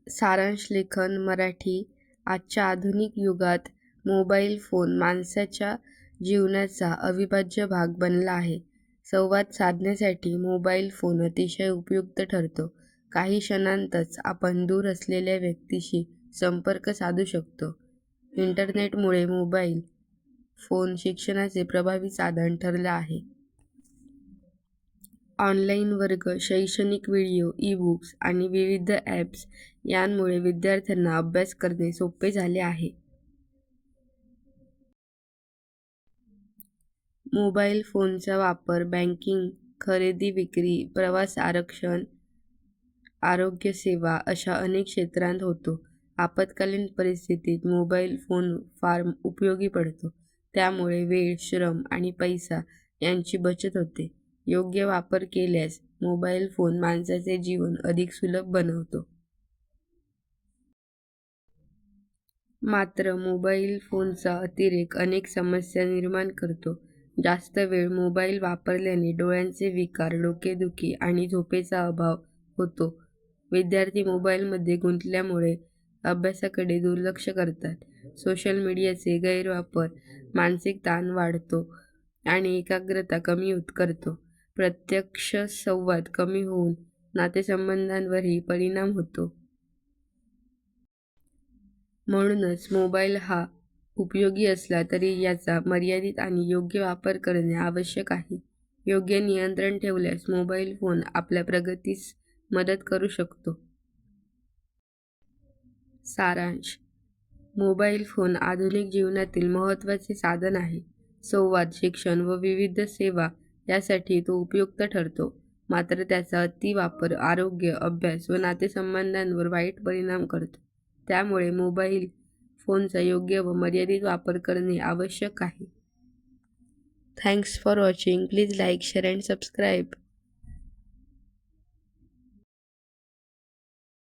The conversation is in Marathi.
सारांश लेखन मराठी. आजच्या आधुनिक युगात मोबाईल फोन माणसाच्या जीवनाचा अविभाज्य भाग बनला आहे. संवाद साधण्यासाठी मोबाईल फोन अतिशय उपयुक्त ठरतो. काही क्षणांतच आपण दूर असलेल्या व्यक्तीशी संपर्क साधू शकतो. इंटरनेटमुळे मोबाईल फोन शिक्षणाचे प्रभावी साधन ठरला आहे. ऑनलाईन वर्ग, शैक्षणिक व्हिडिओ, ई-बुक्स आणि विविध ॲप्स यांमुळे विद्यार्थ्यांना अभ्यास करणे सोपे झाले आहे. मोबाईल फोनचा वापर बँकिंग, खरेदी विक्री, प्रवास आरक्षण, आरोग्य सेवा अशा अनेक क्षेत्रांत होतो. आपत्कालीन परिस्थितीत मोबाईल फोन फार उपयोगी पडतो. त्यामुळे वेळ, श्रम आणि पैसा यांची बचत होते. योग्य वापर केल्यास मोबाईल फोन माणसाचे जीवन अधिक सुलभ बनवतो. मात्र मोबाईल फोनचा अतिरेक अनेक समस्या निर्माण करतो. जास्त वेळ मोबाईल वापरल्याने डोळ्यांचे विकार, डोकेदुखी आणि झोपेचा अभाव होतो. विद्यार्थी मोबाईलमध्ये गुंतल्यामुळे अभ्यासाकडे दुर्लक्ष करतात. सोशल मीडियाचे गैरवापर मानसिक ताण वाढतो आणि एकाग्रता कमी करतो. प्रत्यक्ष संवाद कमी होऊन नातेसंबंधांवरही परिणाम होतो. म्हणूनच मोबाईल हा उपयोगी असला तरी याचा मर्यादित आणि योग्य वापर करणे आवश्यक आहे. योग्य नियंत्रण ठेवल्यास मोबाईल फोन आपल्या प्रगतीस मदत करू शकतो. सारांश. मोबाईल फोन आधुनिक जीवनातील महत्त्वाचे साधन आहे. संवाद, शिक्षण व विविध सेवा यासाठी तो उपयुक्त ठरतो. मात्र त्याचा अतिवापर आरोग्य, अभ्यास व नातेसंबंधांवर वाईट परिणाम करतो. त्यामुळे मोबाईल फोनचा योग्य व मर्यादित वापर करणे आवश्यक आहे. Thanks for watching. Please like, share and subscribe.